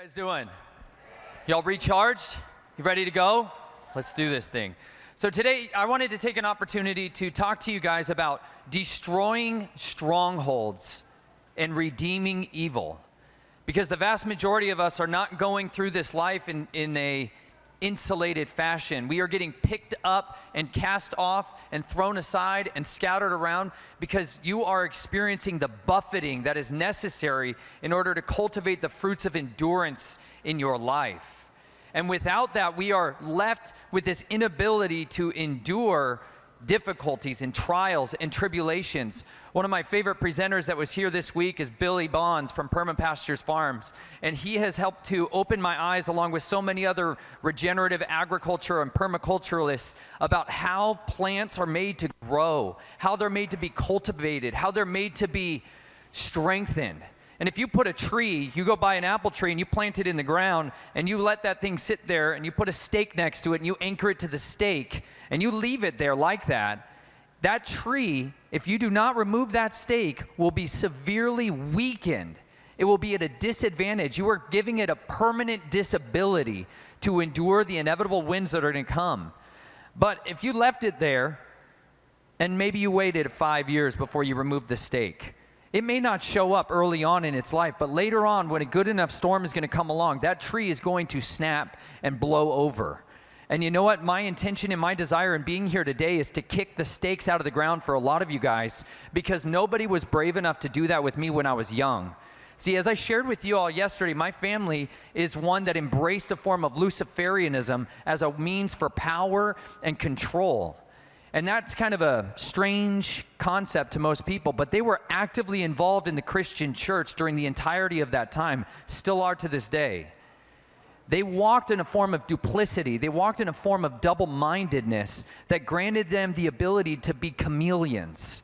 Guys doing? Y'all recharged? You ready to go? Let's do this thing. So today I wanted to take an opportunity to talk to you guys about destroying strongholds and redeeming evil. Because the vast majority of us are not going through this life in a insulated fashion. We are getting picked up and cast off and thrown aside and scattered around because you are experiencing the buffeting that is necessary in order to cultivate the fruits of endurance in your life. And without that, we are left with this inability to endure difficulties and trials and tribulations. One of my favorite presenters that was here this week is Billy Bonds from Permapastures Farms, and he has helped to open my eyes, along with so many other regenerative agriculture and permaculturalists, about how plants are made to grow, how they're made to be cultivated, how they're made to be strengthened. And if you put a tree, you go buy an apple tree and you plant it in the ground and you let that thing sit there and you put a stake next to it and you anchor it to the stake and you leave it there like that, that tree, if you do not remove that stake, will be severely weakened. It will be at a disadvantage. You are giving it a permanent disability to endure the inevitable winds that are going to come. But if you left it there and maybe you waited 5 years before you removed the stake, it may not show up early on in its life, but later on, when a good enough storm is going to come along, that tree is going to snap and blow over. And you know what? My intention and my desire in being here today is to kick the stakes out of the ground for a lot of you guys, because nobody was brave enough to do that with me when I was young. See, as I shared with you all yesterday, my family is one that embraced a form of Luciferianism as a means for power and control. And that's kind of a strange concept to most people, but they were actively involved in the Christian church during the entirety of that time, still are to this day. They walked in a form of duplicity. They walked in a form of double-mindedness that granted them the ability to be chameleons.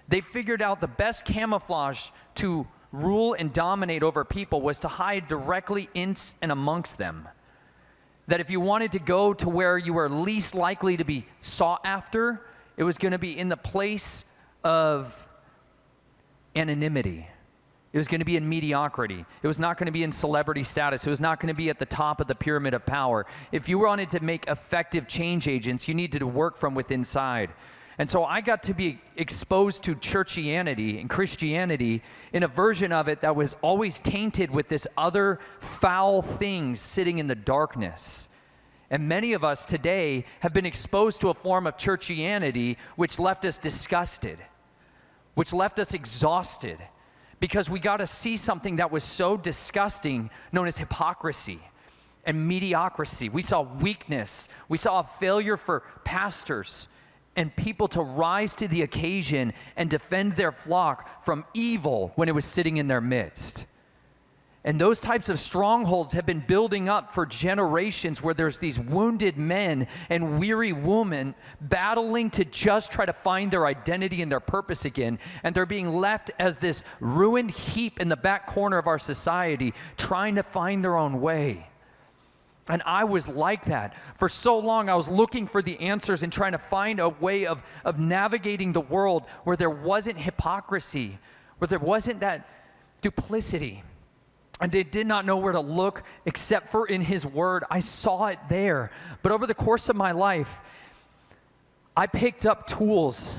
They figured out the best camouflage to rule and dominate over people was to hide directly in and amongst them. That if you wanted to go to where you were least likely to be sought after, it was going to be in the place of anonymity. It was going to be in mediocrity. It was not going to be in celebrity status. It was not going to be at the top of the pyramid of power. If you wanted to make effective change agents, you needed to work from within inside. And so I got to be exposed to churchianity and Christianity in a version of it that was always tainted with this other foul thing sitting in the darkness. And many of us today have been exposed to a form of churchianity which left us disgusted, which left us exhausted, because we got to see something that was so disgusting, known as hypocrisy and mediocrity. We saw weakness. We saw a failure for pastors and people to rise to the occasion and defend their flock from evil when it was sitting in their midst. And those types of strongholds have been building up for generations, where there's these wounded men and weary women battling to just try to find their identity and their purpose again. And they're being left as this ruined heap in the back corner of our society, trying to find their own way. And I was like that. For so long, I was looking for the answers and trying to find a way of navigating the world where there wasn't hypocrisy, where there wasn't that duplicity. And I did not know where to look except for in His Word. I saw it there. But over the course of my life, I picked up tools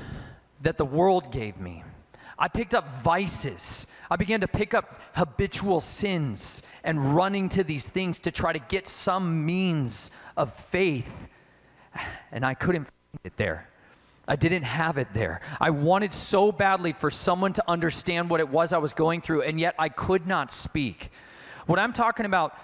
that the world gave me. I picked up vices. I began to pick up habitual sins and running to these things to try to get some means of faith. And I couldn't find it there. I didn't have it there. I wanted so badly for someone to understand what it was I was going through, and yet I could not speak. When I'm talking about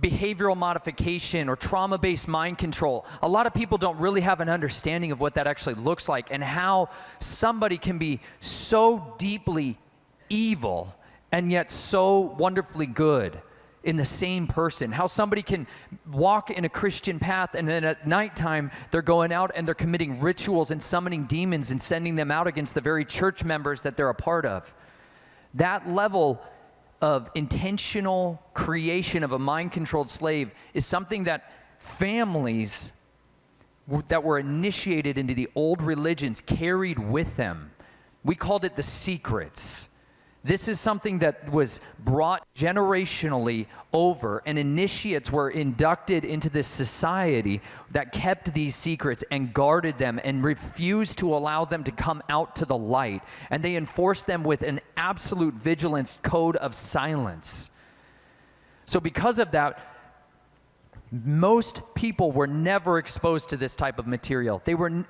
behavioral modification or trauma-based mind control, a lot of people don't really have an understanding of what that actually looks like, and how somebody can be so deeply evil and yet so wonderfully good in the same person. How somebody can walk in a Christian path and then at nighttime they're going out and they're committing rituals and summoning demons and sending them out against the very church members that they're a part of. That level of intentional creation of a mind-controlled slave is something that families that were initiated into the old religions carried with them. We called it the secrets. This is something that was brought generationally over, and initiates were inducted into this society that kept these secrets and guarded them and refused to allow them to come out to the light. And they enforced them with an absolute vigilance code of silence. So because of that, most people were never exposed to this type of material.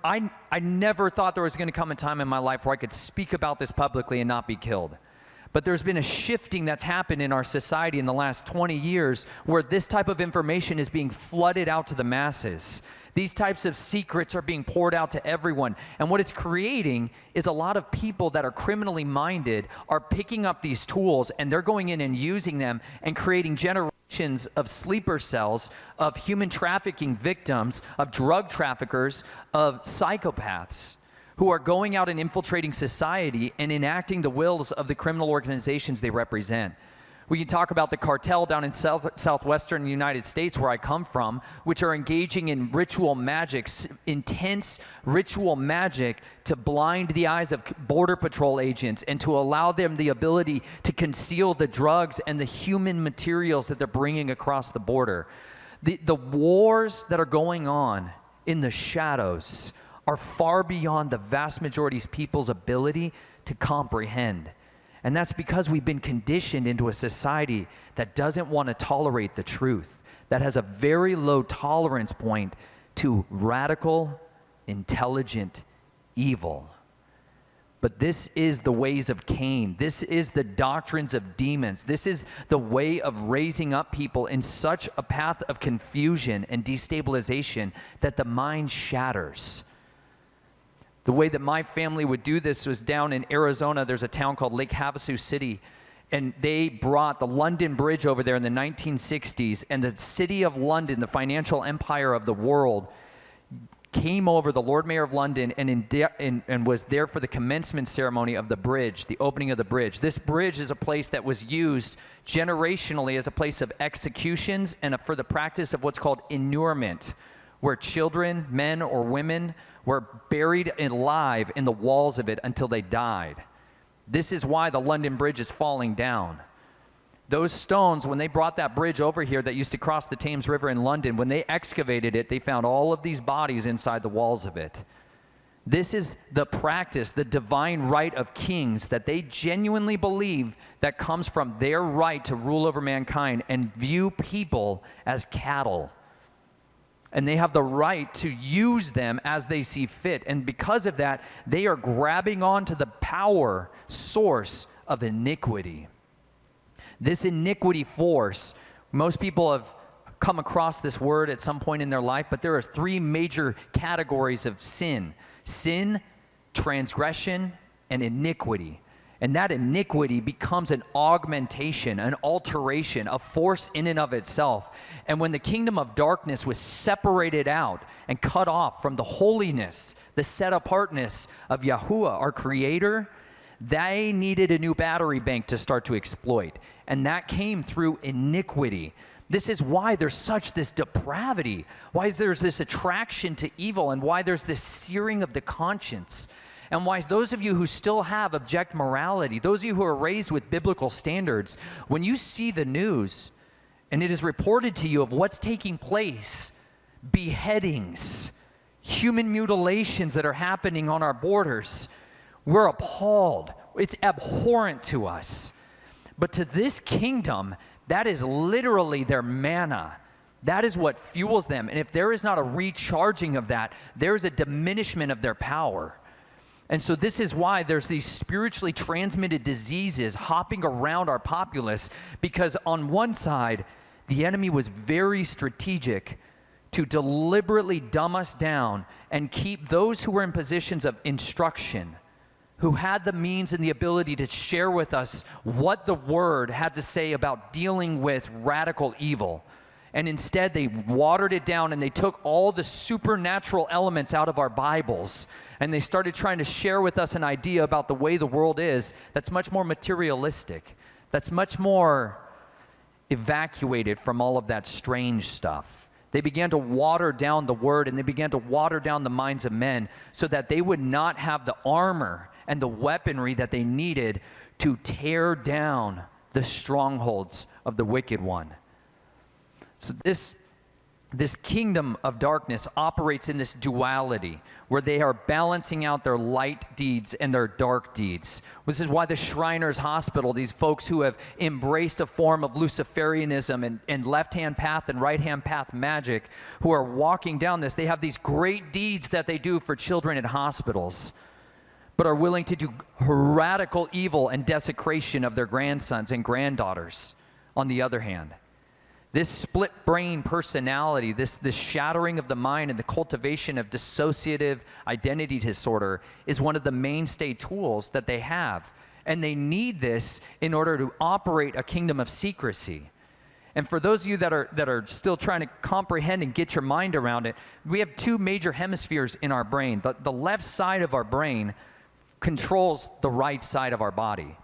I never thought there was going to come a time in my life where I could speak about this publicly and not be killed. But there's been a shifting that's happened in our society in the last 20 years where this type of information is being flooded out to the masses. These types of secrets are being poured out to everyone. And what it's creating is a lot of people that are criminally minded are picking up these tools, and they're going in and using them and creating generations of sleeper cells, of human trafficking victims, of drug traffickers, of psychopaths, who are going out and infiltrating society and enacting the wills of the criminal organizations they represent. We can talk about the cartel down in southwestern United States, where I come from, which are engaging in ritual magic, intense ritual magic, to blind the eyes of Border Patrol agents and to allow them the ability to conceal the drugs and the human materials that they're bringing across the border. The wars that are going on in the shadows are far beyond the vast majority of people's ability to comprehend. And that's because we've been conditioned into a society that doesn't want to tolerate the truth, that has a very low tolerance point to radical, intelligent evil. But this is the ways of Cain. This is the doctrines of demons. This is the way of raising up people in such a path of confusion and destabilization that the mind shatters. The way that my family would do this was down in Arizona. There's a town called Lake Havasu City, and they brought the London Bridge over there in the 1960s, and the city of London, the financial empire of the world, came over, the Lord Mayor of London, and was there for the commencement ceremony of the bridge, the opening of the bridge. This bridge is a place that was used generationally as a place of executions and for the practice of what's called inurement, where children, men or women, were buried alive in the walls of it until they died. This is why the London Bridge is falling down. Those stones, when they brought that bridge over here that used to cross the Thames River in London, when they excavated it, they found all of these bodies inside the walls of it. This is the practice, the divine right of kings that they genuinely believe that comes from their right to rule over mankind and view people as cattle. And they have the right to use them as they see fit. And because of that, they are grabbing onto the power source of iniquity. This iniquity force, most people have come across this word at some point in their life, but there are three major categories of sin: sin, transgression, and iniquity. And that iniquity becomes an augmentation, an alteration, a force in and of itself. And when the kingdom of darkness was separated out and cut off from the holiness, the set-apartness of Yahuwah, our Creator, they needed a new battery bank to start to exploit. And that came through iniquity. This is why there's this depravity, why there's this attraction to evil, and why there's this searing of the conscience. And why those of you who still have object morality, those of you who are raised with biblical standards, when you see the news and it is reported to you of what's taking place, beheadings, human mutilations that are happening on our borders, we're appalled. It's abhorrent to us. But to this kingdom, that is literally their manna. That is what fuels them. And if there is not a recharging of that, there is a diminishment of their power. And so this is why there's these spiritually transmitted diseases hopping around our populace, because on one side, the enemy was very strategic to deliberately dumb us down and keep those who were in positions of instruction, who had the means and the ability to share with us what the word had to say about dealing with radical evil. And instead, they watered it down and they took all the supernatural elements out of our Bibles, and they started trying to share with us an idea about the way the world is that's much more materialistic, that's much more evacuated from all of that strange stuff. They began to water down the word, and they began to water down the minds of men so that they would not have the armor and the weaponry that they needed to tear down the strongholds of the wicked one. So this kingdom of darkness operates in this duality where they are balancing out their light deeds and their dark deeds. This is why the Shriners Hospital, these folks who have embraced a form of Luciferianism and left-hand path and right-hand path magic, who are walking down this, they have these great deeds that they do for children in hospitals, but are willing to do radical evil and desecration of their grandsons and granddaughters on the other hand. This split brain personality, this shattering of the mind and the cultivation of dissociative identity disorder is one of the mainstay tools that they have. And they need this in order to operate a kingdom of secrecy. And for those of you that are still trying to comprehend and get your mind around it, we have two major hemispheres in our brain. The left side of our brain controls the right side of our body.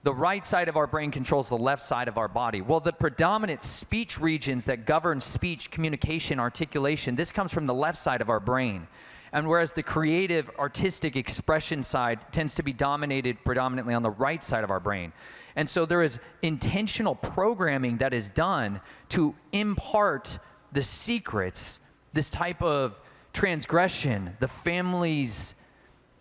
The right side of our brain controls the left side of our body. Well, the predominant speech regions that govern speech, communication, articulation, this comes from the left side of our brain. And whereas the creative, artistic expression side tends to be dominated predominantly on the right side of our brain. And so there is intentional programming that is done to impart the secrets, this type of transgression, the family's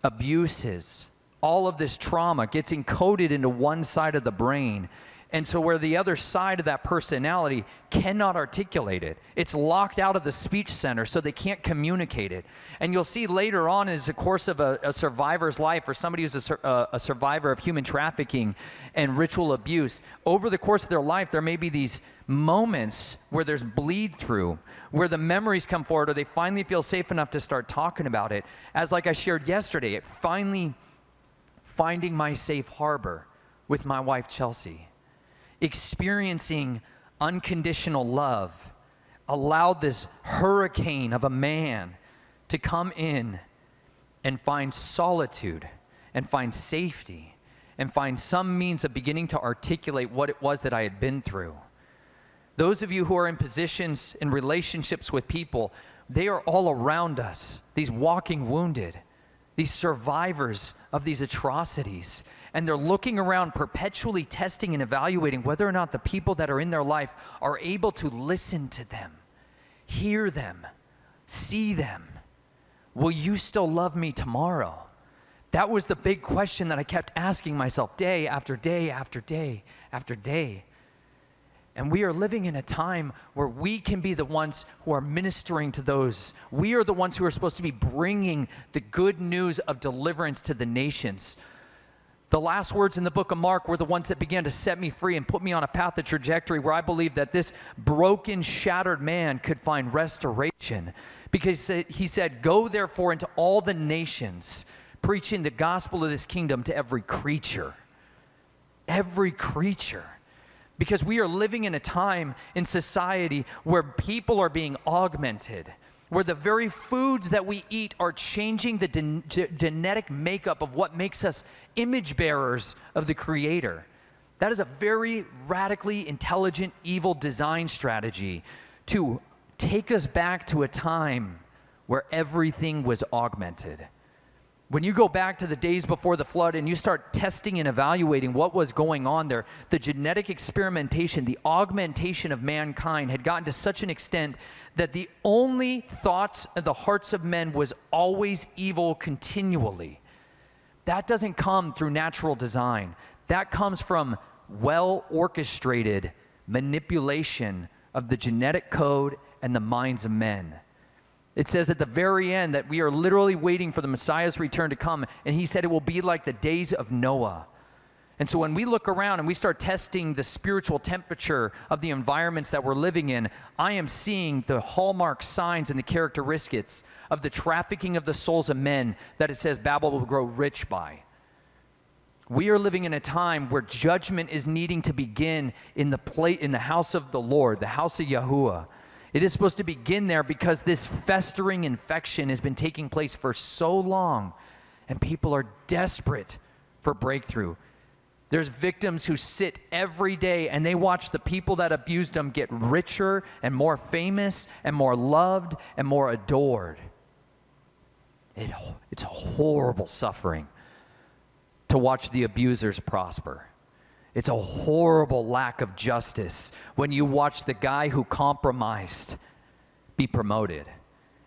abuses, all of this trauma gets encoded into one side of the brain. And so where the other side of that personality cannot articulate it, it's locked out of the speech center, so they can't communicate it. And you'll see later on as the course of a survivor's life, or somebody who's a survivor of human trafficking and ritual abuse, over the course of their life, there may be these moments where there's bleed through, where the memories come forward, or they finally feel safe enough to start talking about it. As like I shared yesterday, it finally finding my safe harbor with my wife, Chelsea, experiencing unconditional love, allowed this hurricane of a man to come in and find solitude and find safety and find some means of beginning to articulate what it was that I had been through. Those of you who are in positions in relationships with people, they are all around us, these walking wounded, these survivors of these atrocities, and they're looking around perpetually testing and evaluating whether or not the people that are in their life are able to listen to them, hear them, see them. Will you still love me tomorrow? That was the big question that I kept asking myself day after day after day after day. And we are living in a time where we can be the ones who are ministering to those. We are the ones who are supposed to be bringing the good news of deliverance to the nations. The last words in the book of Mark were the ones that began to set me free and put me on a path of trajectory where I believe that this broken, shattered man could find restoration. Because he said, "Go therefore into all the nations, preaching the gospel of this kingdom to every creature." Every creature. Because we are living in a time in society where people are being augmented, where the very foods that we eat are changing the genetic makeup of what makes us image bearers of the Creator. That is a very radically intelligent, evil design strategy to take us back to a time where everything was augmented. When you go back to the days before the flood and you start testing and evaluating what was going on there, the genetic experimentation, the augmentation of mankind had gotten to such an extent that the only thoughts of the hearts of men was always evil continually. That doesn't come through natural design. That comes from well-orchestrated manipulation of the genetic code and the minds of men. It says at the very end that we are literally waiting for the Messiah's return to come, and he said it will be like the days of Noah. And so when we look around and we start testing the spiritual temperature of the environments that we're living in, I am seeing the hallmark signs and the characteristics of the trafficking of the souls of men that it says Babel will grow rich by. We are living in a time where judgment is needing to begin in the house of the Lord, the house of Yahuwah. It is supposed to begin there because this festering infection has been taking place for so long, and people are desperate for breakthrough. There's victims who sit every day and they watch the people that abused them get richer and more famous and more loved and more adored. It's a horrible suffering. to watch the abusers prosper. It's a horrible lack of justice when you watch the guy who compromised be promoted.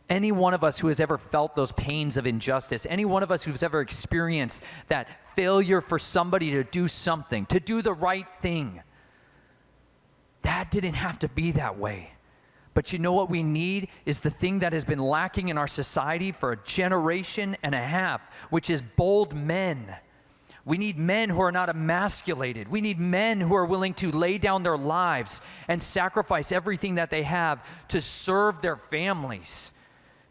Any one of us who has ever felt those pains of injustice, any one of us who's ever experienced that failure for somebody to do something, to do the right thing, that didn't have to be that way. But you know what we need is the thing that has been lacking in our society for a generation and a half, which is bold men. We need men who are not emasculated. We need men who are willing to lay down their lives and sacrifice everything that they have to serve their families,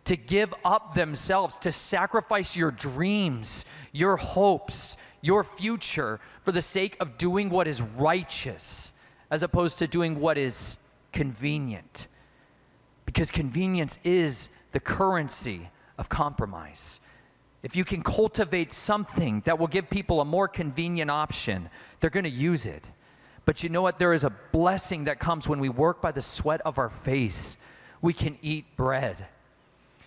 to give up themselves, to sacrifice your dreams, your hopes, your future for the sake of doing what is righteous, as opposed to doing what is convenient. Because convenience is the currency of compromise. If you can cultivate something that will give people a more convenient option, they're going to use it. But you know what? There is a blessing that comes when we work by the sweat of our face. We can eat bread.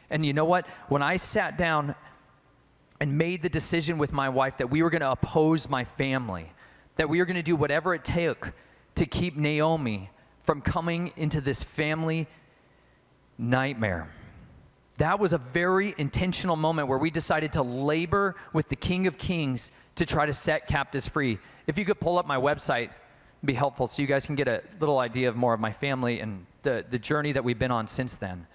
And you know what? When I sat down and made the decision with my wife that we were going to oppose my family, that we were going to do whatever it took to keep Naomi from coming into this family nightmare, that was a very intentional moment where we decided to labor with the King of Kings to try to set captives free. If you could pull up my website, it'd be helpful so you guys can get a little idea of more of my family and the journey that we've been on since then.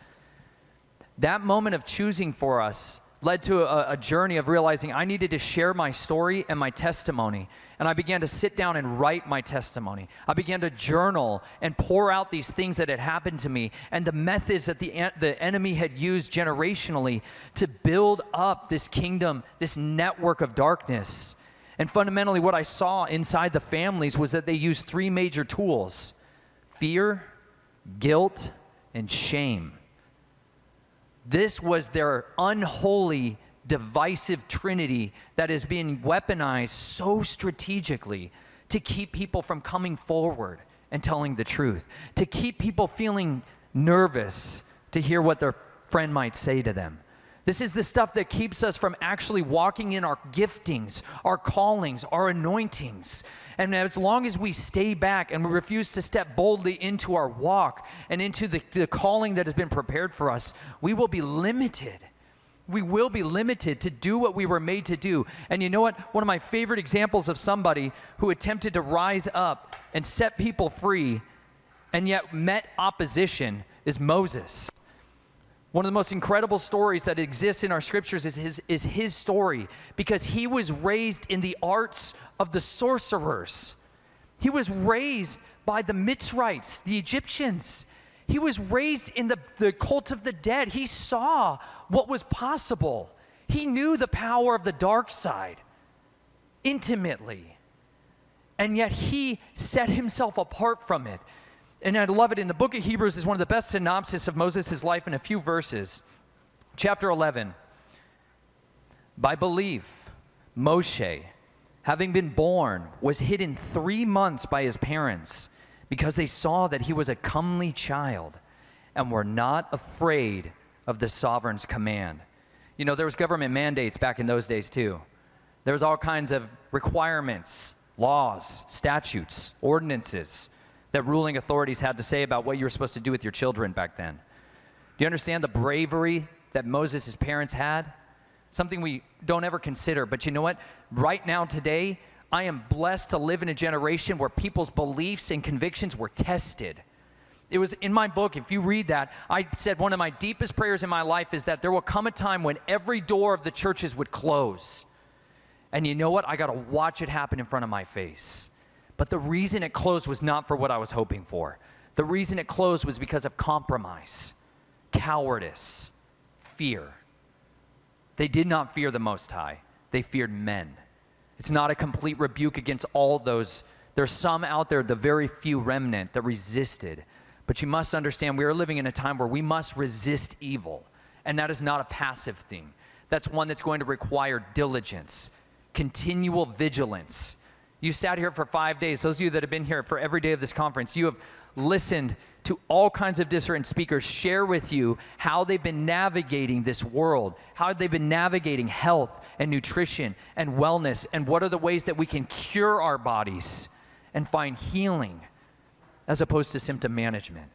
That moment of choosing for us led to a journey of realizing I needed to share my story and my testimony. And I began to sit down and write my testimony. I began to journal and pour out these things that had happened to me and the methods that the enemy had used generationally to build up this kingdom, this network of darkness. And fundamentally what I saw inside the families was that they used three major tools: fear, guilt, and shame. This was their unholy, divisive trinity that is being weaponized so strategically to keep people from coming forward and telling the truth, to keep people feeling nervous to hear what their friend might say to them. This is the stuff that keeps us from actually walking in our giftings, our callings, our anointings. And as long as we stay back and we refuse to step boldly into our walk and into the calling that has been prepared for us, we will be limited. We will be limited to do what we were made to do. And you know what? One of my favorite examples of somebody who attempted to rise up and set people free and yet met opposition is Moses. One of the most incredible stories that exists in our scriptures is his story, because he was raised in the arts of the sorcerers. He was raised by the Mitzrites, the Egyptians. He was raised in the cult of the dead. He saw what was possible. He knew the power of the dark side intimately. And yet he set himself apart from it. And I love it. In the book of Hebrews is one of the best synopsis of Moses' life in a few verses. Chapter 11. By belief, Moshe, having been born, was hidden 3 months by his parents because they saw that he was a comely child and were not afraid of the sovereign's command. You know, there was government mandates back in those days too. There was all kinds of requirements, laws, statutes, ordinances that ruling authorities had to say about what you were supposed to do with your children back then. Do you understand the bravery that Moses' parents had? Something we don't ever consider, but you know what? Right now, today, I am blessed to live in a generation where people's beliefs and convictions were tested. It was in my book, if you read that, I said one of my deepest prayers in my life is that there will come a time when every door of the churches would close. And you know what? I got to watch it happen in front of my face. But the reason it closed was not for what I was hoping for. The reason it closed was because of compromise, cowardice, fear. They did not fear the Most High. They feared men. It's not a complete rebuke against all those. There's some out there, the very few remnant, that resisted. But you must understand, we are living in a time where we must resist evil. And that is not a passive thing. That's one that's going to require diligence, continual vigilance. You sat here for 5 days. Those of you that have been here for every day of this conference, you have listened to all kinds of different speakers share with you how they've been navigating this world, how they've been navigating health and nutrition and wellness, and what are the ways that we can cure our bodies and find healing as opposed to symptom management.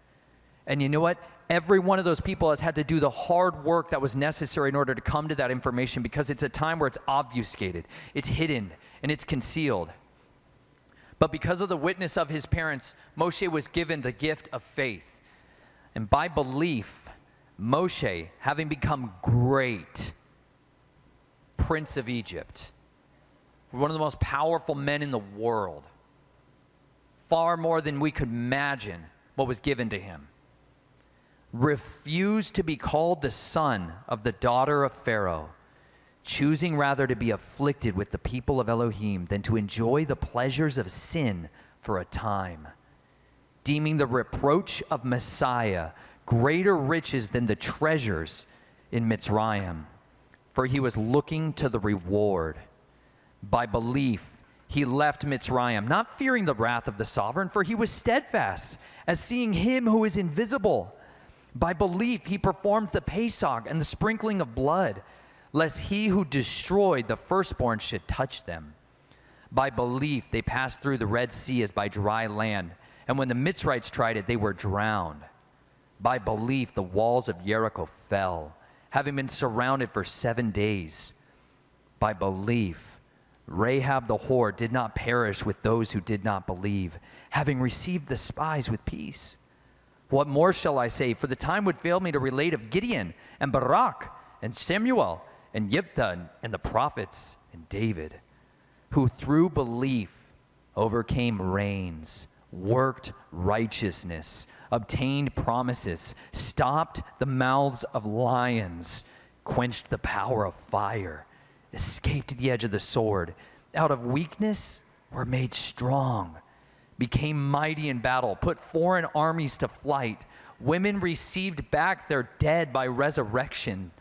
And you know what? Every one of those people has had to do the hard work that was necessary in order to come to that information, because it's a time where it's obfuscated, it's hidden, and it's concealed. But because of the witness of his parents, Moshe was given the gift of faith. And by belief, Moshe, having become great, Prince of Egypt, one of the most powerful men in the world, far more than we could imagine what was given to him, refused to be called the son of the daughter of Pharaoh, choosing rather to be afflicted with the people of Elohim than to enjoy the pleasures of sin for a time, deeming the reproach of Messiah greater riches than the treasures in Mitzrayim, for he was looking to the reward. By belief, he left Mitzrayim, not fearing the wrath of the sovereign, for he was steadfast, as seeing him who is invisible. By belief, he performed the Pesach and the sprinkling of blood, lest he who destroyed the firstborn should touch them. By belief, they passed through the Red Sea as by dry land, and when the Mitzrites tried it, they were drowned. By belief, the walls of Jericho fell, having been surrounded for 7 days. By belief, Rahab the whore did not perish with those who did not believe, having received the spies with peace. What more shall I say? For the time would fail me to relate of Gideon and Barak and Samuel and Jephthah and the prophets and David, who through belief overcame reigns, worked righteousness, obtained promises, stopped the mouths of lions, quenched the power of fire, escaped the edge of the sword, out of weakness were made strong, became mighty in battle, put foreign armies to flight. Women received back their dead by resurrection,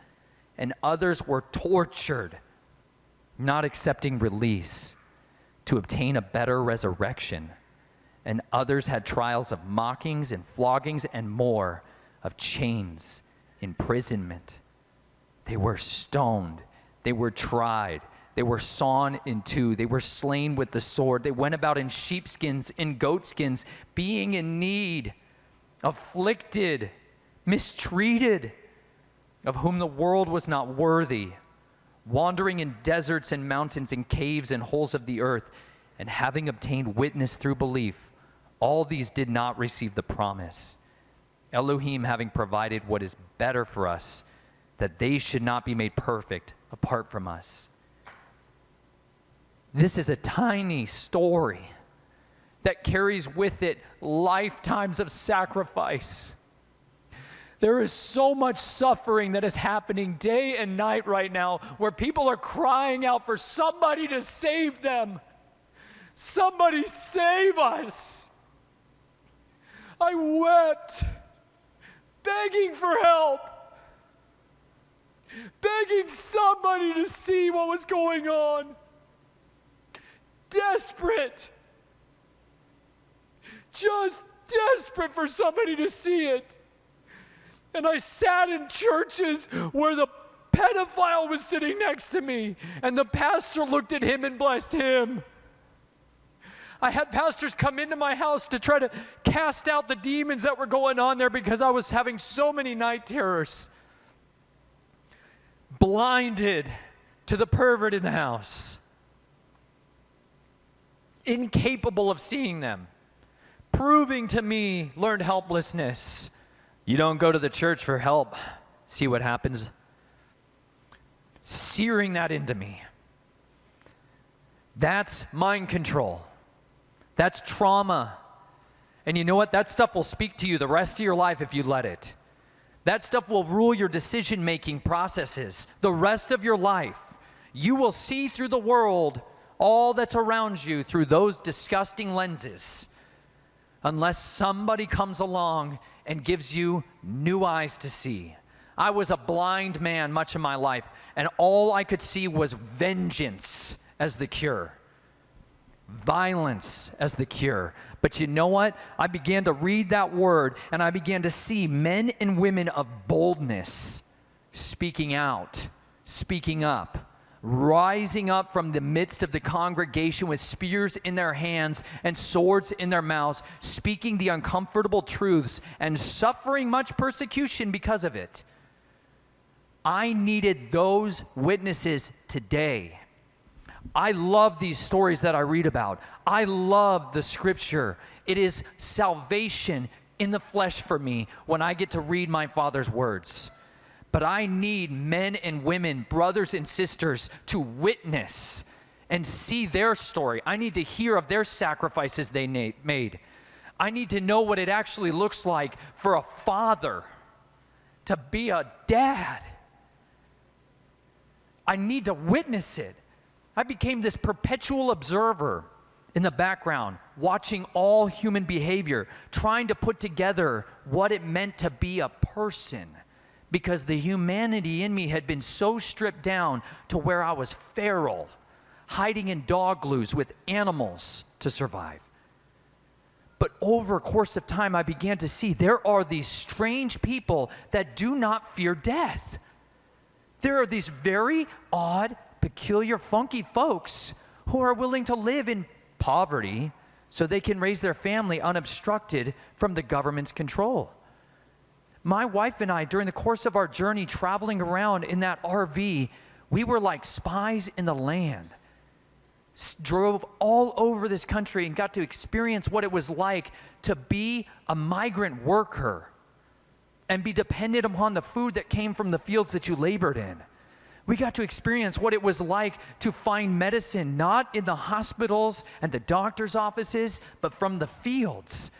and others were tortured, not accepting release, to obtain a better resurrection. And others had trials of mockings and floggings and more, of chains, imprisonment. They were stoned, they were tried, they were sawn in two, they were slain with the sword. They went about in sheepskins, in goatskins, being in need, afflicted, mistreated, of whom the world was not worthy, wandering in deserts and mountains and caves and holes of the earth, and having obtained witness through belief, all these did not receive the promise, Elohim having provided what is better for us, that they should not be made perfect apart from us. This is a tiny story that carries with it lifetimes of sacrifice. There is so much suffering that is happening day and night right now, where people are crying out for somebody to save them. Somebody save us. I wept, begging for help, begging somebody to see what was going on. Desperate, just desperate for somebody to see it. And I sat in churches where the pedophile was sitting next to me, and the pastor looked at him and blessed him. I had pastors come into my house to try to cast out the demons that were going on there because I was having so many night terrors. Blinded to the pervert in the house. Incapable of seeing them. Proving to me learned helplessness. You don't go to the church for help. See what happens? Searing that into me. That's mind control. That's trauma. And you know what? That stuff will speak to you the rest of your life if you let it. That stuff will rule your decision-making processes the rest of your life. You will see through the world all that's around you through those disgusting lenses, unless somebody comes along and gives you new eyes to see. I was a blind man much of my life, and all I could see was vengeance as the cure, violence as the cure. But you know what? I began to read that word, and I began to see men and women of boldness speaking out, speaking up, rising up from the midst of the congregation with spears in their hands and swords in their mouths, speaking the uncomfortable truths and suffering much persecution because of it. I needed those witnesses today. I love these stories that I read about. I love the scripture. It is salvation in the flesh for me when I get to read my Father's words. But I need men and women, brothers and sisters, to witness and see their story. I need to hear of their sacrifices they made. I need to know what it actually looks like for a father to be a dad. I need to witness it. I became this perpetual observer in the background, watching all human behavior, trying to put together what it meant to be a person, because the humanity in me had been so stripped down to where I was feral, hiding in dog glues with animals to survive. But over a course of time, I began to see there are these strange people that do not fear death. There are these very odd, peculiar, funky folks who are willing to live in poverty so they can raise their family unobstructed from the government's control. My wife and I, during the course of our journey traveling around in that RV, we were like spies in the land. Drove all over this country and got to experience what it was like to be a migrant worker and be dependent upon the food that came from the fields that you labored in. We got to experience what it was like to find medicine, not in the hospitals and the doctor's offices, but from the fields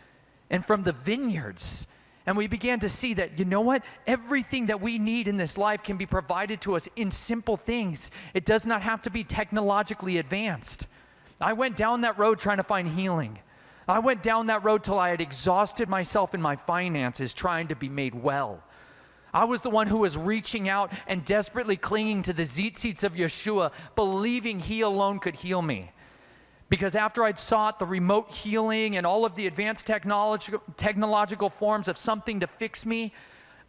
and from the vineyards. And we began to see that, you know what? Everything that we need in this life can be provided to us in simple things. It does not have to be technologically advanced. I went down that road trying to find healing. I went down that road till I had exhausted myself in my finances trying to be made well. I was the one who was reaching out and desperately clinging to the tzitzits of Yeshua, believing He alone could heal me. Because after I'd sought the remote healing and all of the advanced technological forms of something to fix me,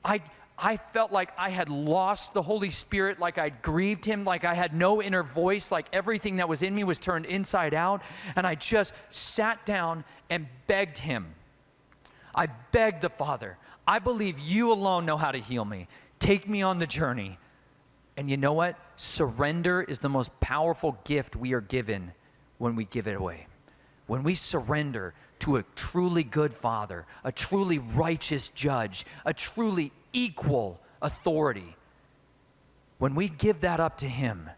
I felt like I had lost the Holy Spirit, like I'd grieved Him, like I had no inner voice, like everything that was in me was turned inside out. And I just sat down and begged Him. I begged the Father, I believe You alone know how to heal me. Take me on the journey. And you know what? Surrender is the most powerful gift we are given when we give it away. When we surrender to a truly good Father, a truly righteous judge, a truly equal authority, when we give that up to Him,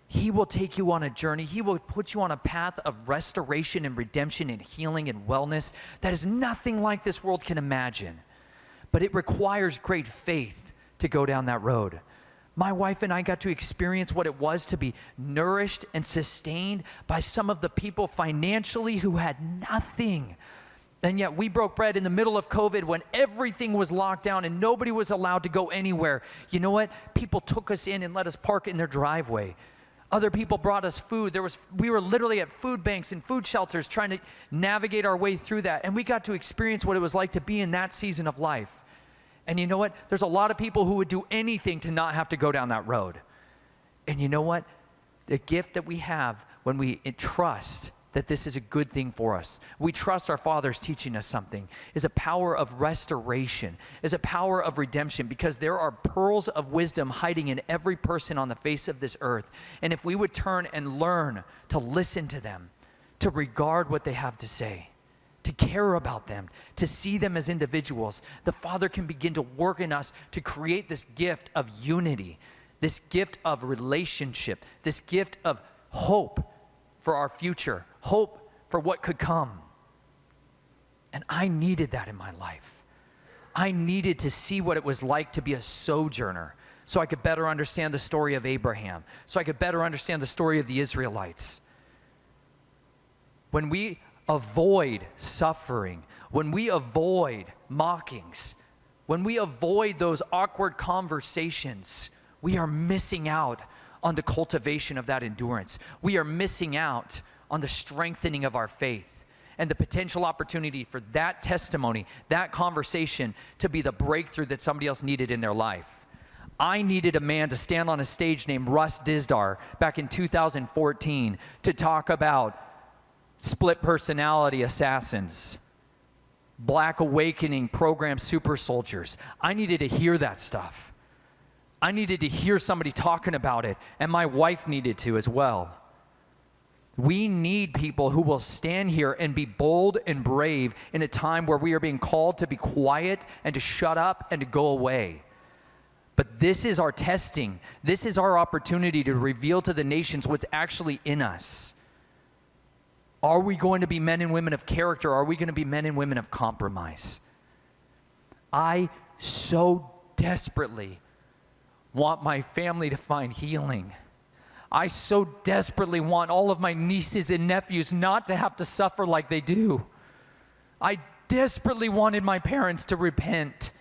He will take you on a journey. He will put you on a path of restoration and redemption and healing and wellness that is nothing like this world can imagine. But it requires great faith to go down that road. My wife and I got to experience what it was to be nourished and sustained by some of the people financially who had nothing. And yet we broke bread in the middle of COVID when everything was locked down and nobody was allowed to go anywhere. You know what? People took us in and let us park in their driveway. Other people brought us food. We were literally at food banks and food shelters trying to navigate our way through that. And we got to experience what it was like to be in that season of life. And you know what? There's a lot of people who would do anything to not have to go down that road. And you know what? The gift that we have when we trust that this is a good thing for us, we trust our Father's teaching us something, is a power of restoration, is a power of redemption, because there are pearls of wisdom hiding in every person on the face of this earth. And if we would turn and learn to listen to them, to regard what they have to say, to care about them, to see them as individuals, the Father can begin to work in us to create this gift of unity, this gift of relationship, this gift of hope for our future, hope for what could come. And I needed that in my life. I needed to see what it was like to be a sojourner so I could better understand the story of Abraham, so I could better understand the story of the Israelites. When we avoid suffering, when we avoid mockings, when we avoid those awkward conversations, we are missing out on the cultivation of that endurance. We are missing out on the strengthening of our faith. and the potential opportunity for that testimony, that conversation to be the breakthrough that somebody else needed in their life. I needed a man to stand on a stage named Russ Dizdar back in 2014 to talk about split personality assassins, Black Awakening program super soldiers. I needed to hear that stuff. I needed to hear somebody talking about it, and my wife needed to as well. We need people who will stand here and be bold and brave in a time where we are being called to be quiet and to shut up and to go away. But this is our testing. This is our opportunity to reveal to the nations what's actually in us. Are we going to be men and women of character? Are we going to be men and women of compromise? I so desperately want my family to find healing. I so desperately want all of my nieces and nephews not to have to suffer like they do. I desperately wanted my parents to repent.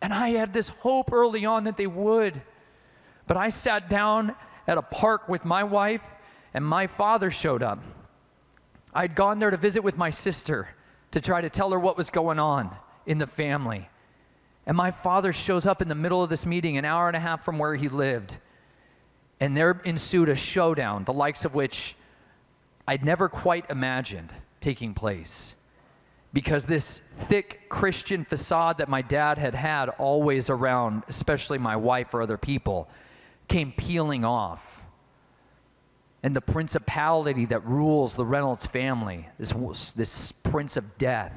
And I had this hope early on that they would. But I sat down at a park with my wife, and my father showed up. I'd gone there to visit with my sister to try to tell her what was going on in the family. And my father shows up in the middle of this meeting, an hour and a half from where he lived. And there ensued a showdown, the likes of which I'd never quite imagined taking place. Because this thick Christian facade that my dad had always around, especially my wife or other people, came peeling off. And the principality that rules the Reynolds family, this prince of death,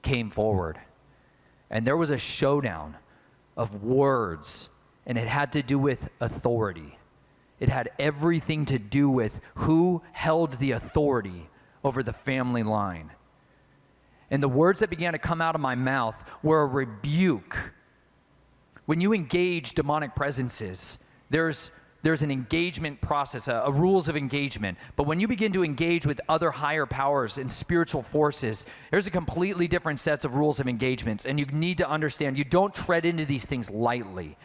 came forward. And there was a showdown of words, and it had to do with authority. It had everything to do with who held the authority over the family line. And the words that began to come out of my mouth were a rebuke. When you engage demonic presences, there's an engagement process, a rules of engagement. But when you begin to engage with other higher powers and spiritual forces, there's a completely different sets of rules of engagements. And you need to understand, you don't tread into these things lightly.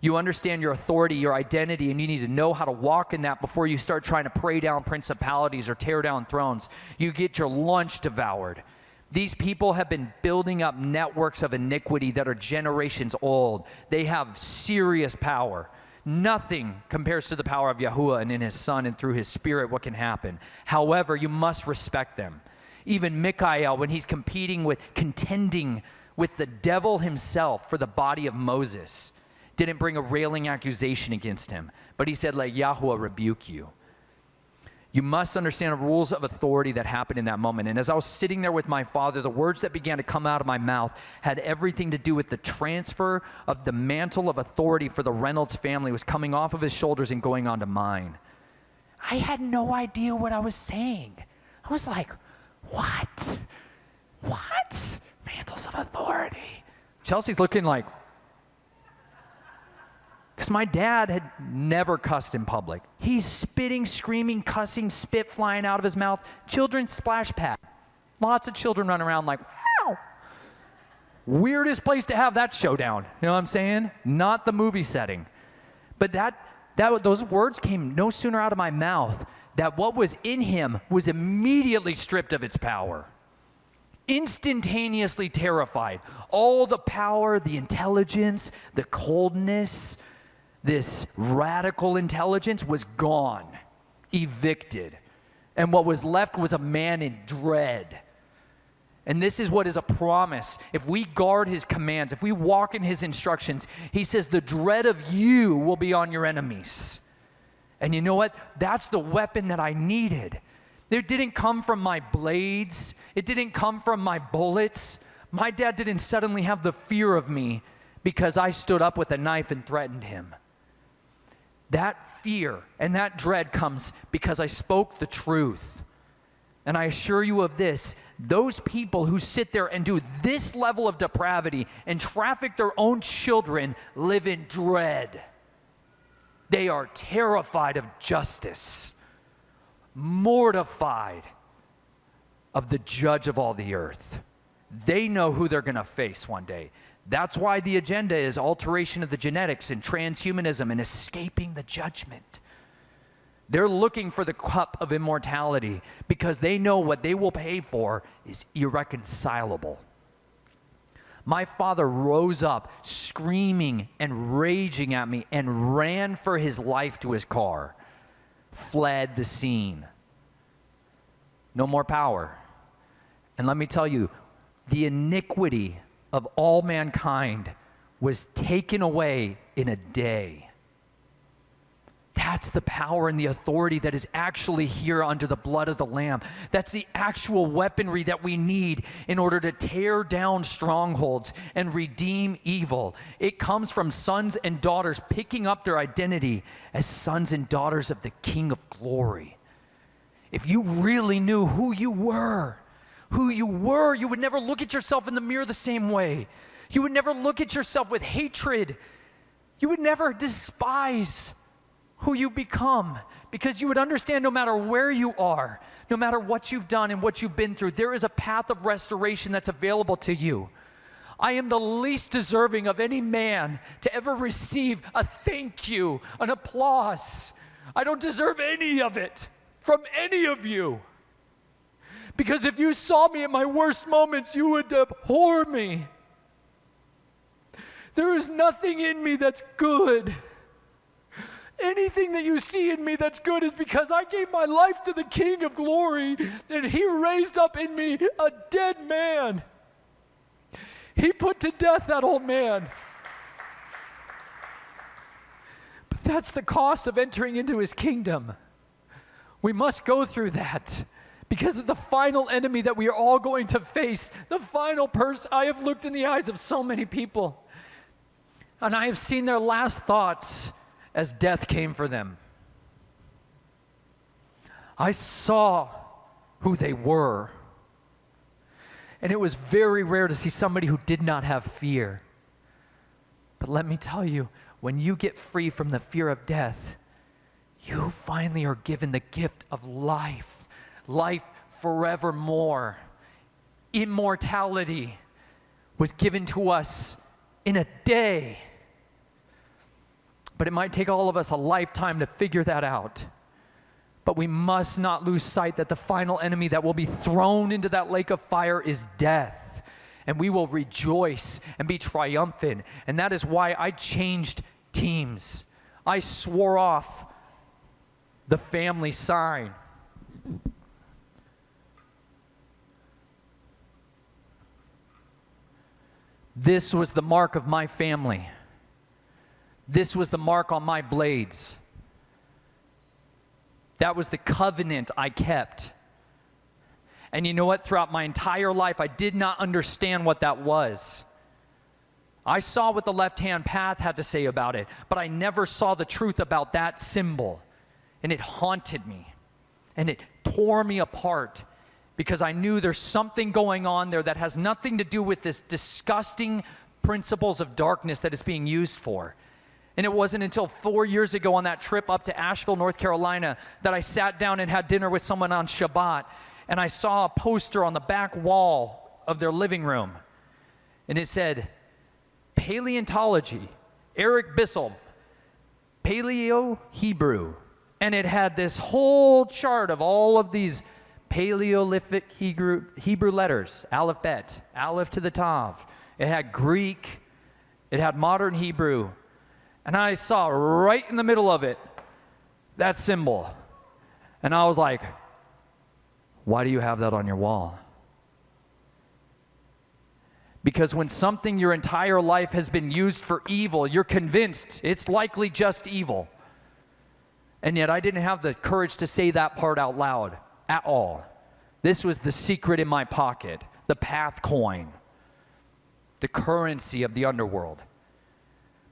You understand your authority, your identity, and you need to know how to walk in that before you start trying to pray down principalities or tear down thrones. You get your lunch devoured. These people have been building up networks of iniquity that are generations old. They have serious power. Nothing compares to the power of Yahuwah and in his Son and through his Spirit what can happen. However, you must respect them. Even Mikael, when he's contending with the devil himself for the body of Moses, didn't bring a railing accusation against him, but he said, let Yahuwah rebuke you. You must understand the rules of authority that happened in that moment. And as I was sitting there with my father, the words that began to come out of my mouth had everything to do with the transfer of the mantle of authority for the Reynolds family was coming off of his shoulders and going onto mine. I had no idea what I was saying. I was like, what? What? Mantles of authority. Chelsea's looking like, because my dad had never cussed in public. He's spitting, screaming, cussing, spit flying out of his mouth. Children's splash pad. Lots of children run around like, wow. Weirdest place to have that showdown. You know what I'm saying? Not the movie setting. But those words came no sooner out of my mouth that what was in him was immediately stripped of its power. Instantaneously terrified. All the power, the intelligence, the coldness, this radical intelligence was gone, evicted. And what was left was a man in dread. And this is what is a promise. If we guard his commands, if we walk in his instructions, he says the dread of you will be on your enemies. And you know what? That's the weapon that I needed. It didn't come from my blades. It didn't come from my bullets. My dad didn't suddenly have the fear of me because I stood up with a knife and threatened him. That fear and that dread comes because I spoke the truth. And I assure you of this, those people who sit there and do this level of depravity and traffic their own children live in dread. They are terrified of justice, mortified of the judge of all the earth. They know who they're going to face one day. That's why the agenda is alteration of the genetics and transhumanism and escaping the judgment. They're looking for the cup of immortality because they know what they will pay for is irreconcilable. My father rose up screaming and raging at me and ran for his life to his car, fled the scene. No more power. And let me tell you, the iniquity of all mankind was taken away in a day. That's the power and the authority that is actually here under the blood of the Lamb. That's the actual weaponry that we need in order to tear down strongholds and redeem evil. It comes from sons and daughters picking up their identity as sons and daughters of the King of Glory. If you really knew who you were, you would never look at yourself in the mirror the same way. You would never look at yourself with hatred. You would never despise who you become, because you would understand no matter where you are, no matter what you've done and what you've been through, there is a path of restoration that's available to you. I am the least deserving of any man to ever receive a thank you, an applause. I don't deserve any of it from any of you. Because if you saw me at my worst moments, you would abhor me. There is nothing in me that's good. Anything that you see in me that's good is because I gave my life to the King of Glory, and he raised up in me a dead man. He put to death that old man. But that's the cost of entering into his kingdom. We must go through that because of the final enemy that we are all going to face, the final person. I have looked in the eyes of so many people, and I have seen their last thoughts as death came for them. I saw who they were. And it was very rare to see somebody who did not have fear. But let me tell you, when you get free from the fear of death, you finally are given the gift of life, life forevermore. Immortality was given to us in a day. But it might take all of us a lifetime to figure that out. But we must not lose sight that the final enemy that will be thrown into that lake of fire is death. And we will rejoice and be triumphant. And that is why I changed teams. I swore off the family sign. This was the mark of my family. This was the mark on my blades. That was the covenant I kept. And you know what? Throughout my entire life, I did not understand what that was. I saw what the left-hand path had to say about it, but I never saw the truth about that symbol. And it haunted me. And it tore me apart because I knew there's something going on there that has nothing to do with this disgusting principles of darkness that it's being used for. And it wasn't until 4 years ago on that trip up to Asheville, North Carolina, that I sat down and had dinner with someone on Shabbat, and I saw a poster on the back wall of their living room. And it said, Paleontology, Eric Bissell, Paleo-Hebrew. And it had this whole chart of all of these Paleolithic Hebrew letters, Aleph Bet, Aleph to the Tav. It had Greek, it had modern Hebrew. And I saw right in the middle of it that symbol. And I was like, why do you have that on your wall? Because when something your entire life has been used for evil, you're convinced it's likely just evil. And yet I didn't have the courage to say that part out loud at all. This was the secret in my pocket, the path coin, the currency of the underworld.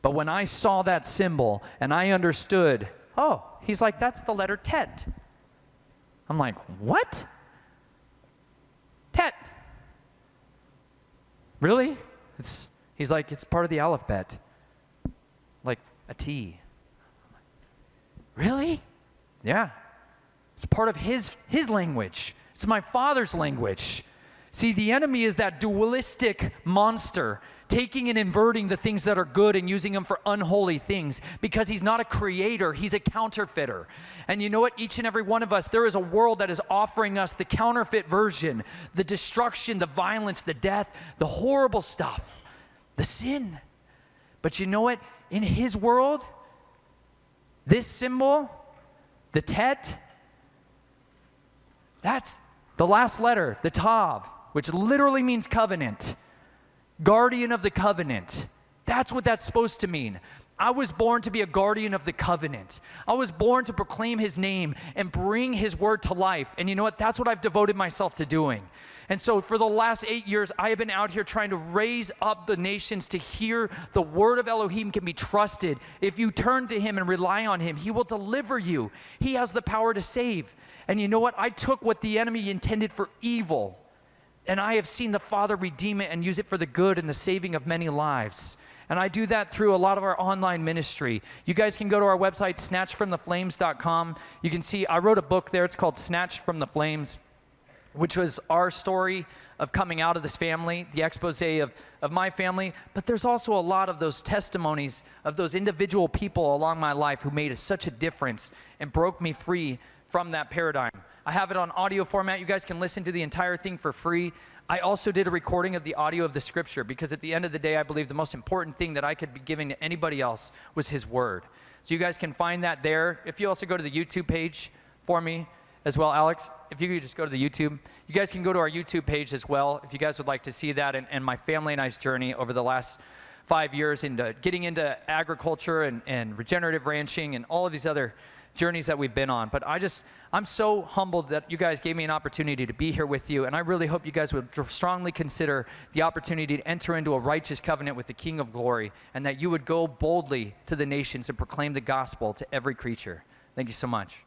But when I saw that symbol and I understood, oh, he's like, that's the letter Tet. I'm like, what? Tet. Really? He's like, it's part of the alphabet. Like a T. Really? Yeah. It's part of his language. It's my father's language. See, the enemy is that dualistic monster, taking and inverting the things that are good and using them for unholy things, because he's not a creator, he's a counterfeiter. And you know what? Each and every one of us, there is a world that is offering us the counterfeit version, the destruction, the violence, the death, the horrible stuff, the sin. But you know what? In his world, this symbol, the tet, that's the last letter, the tav, which literally means covenant. Guardian of the covenant. That's what that's supposed to mean. I was born to be a guardian of the covenant. I was born to proclaim his name and bring his word to life. And you know what? That's what I've devoted myself to doing. And so for the last 8 years, I have been out here trying to raise up the nations to hear the word of Elohim can be trusted. If you turn to him and rely on him, he will deliver you. He has the power to save. And you know what? I took what the enemy intended for evil, and I have seen the Father redeem it and use it for the good and the saving of many lives. And I do that through a lot of our online ministry. You guys can go to our website, snatchedfromtheflames.com. You can see, I wrote a book there. It's called Snatched from the Flames, which was our story of coming out of this family, the expose of my family. But there's also a lot of those testimonies of those individual people along my life who made such a difference and broke me free from that paradigm. I have it on audio format. You guys can listen to the entire thing for free. I also did a recording of the audio of the scripture, because at the end of the day, I believe the most important thing that I could be giving to anybody else was his word. So you guys can find that there. If you also go to the YouTube page for me as well, Alex, if you could just go to the YouTube. You guys can go to our YouTube page as well if you guys would like to see that and my family and I's journey over the last 5 years into getting into agriculture and regenerative ranching and all of these other journeys that we've been on. But I'm so humbled that you guys gave me an opportunity to be here with you, and I really hope you guys would strongly consider the opportunity to enter into a righteous covenant with the King of Glory, and that you would go boldly to the nations and proclaim the gospel to every creature. Thank you so much.